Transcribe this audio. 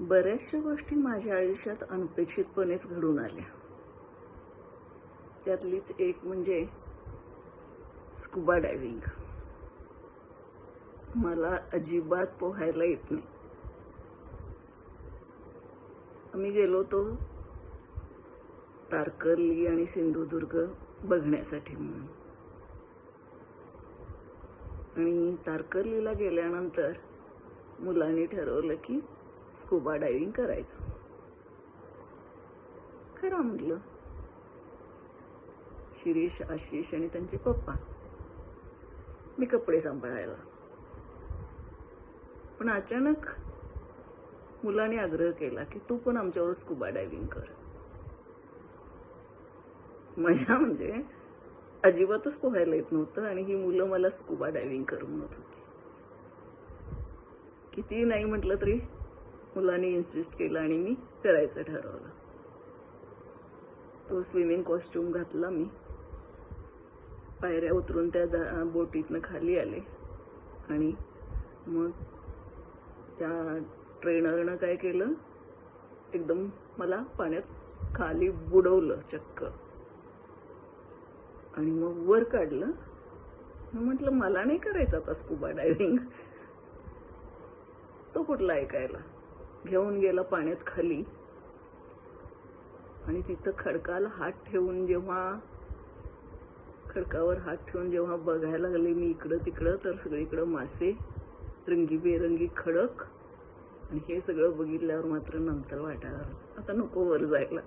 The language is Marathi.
बऱ्याचशा गोष्टी माझ्या आयुष्यात अनपेक्षितपणेच घडून आल्या. त्यातलीच एक म्हणजे स्कुबा डायव्हिंग. मला अजिबात पोहायला येत नाही. आम्ही गेलो होतो तारकर्ली आणि सिंधुदुर्ग बघण्यासाठी म्हणून. आणि तारकर्लीला गेल्यानंतर मुलांनी ठरवलं की स्कुबा डायव्हिंग करायचं. खरं म्हटलं. शिरीष, आशिष आणि त्यांचे पप्पा, मी कपडे सांभाळायला. पण अचानक मुलाने आग्रह केला की तू पण आमच्यावर स्कुबा डायव्हिंग कर. मजा म्हणजे अजिबातच पोहायला येत नव्हतं आणि ही मुलं मला स्कुबा डायव्हिंग कर म्हणत होती. कितीही नाही म्हटलं तरी मुलांनी इन्सिस्ट केलं आणि मी करायचं ठरवलं. तो स्विमिंग कॉस्ट्यूम घातला मी. पायऱ्या उतरून त्या बोटीतनं खाली आले आणि मग त्या ट्रेनरनं काय केलं, एकदम मला पाण्यात खाली बुडवलं चक्क आणि मग वर काढलं. म्हटलं मला नाही करायचं आता स्कुबा डायव्हिंग. तो कुठला ऐकायला. घेऊन गेला पाण्यात खाली आणि तिथं खडकावर हात ठेवून जेव्हा बघायला लागले मी इकडं तिकडं, तर सगळीकडं मासे, रंगीबेरंगी खडक. आणि हे सगळं बघितल्यावर मात्र नंतर वाटायला आता नको वर जायला.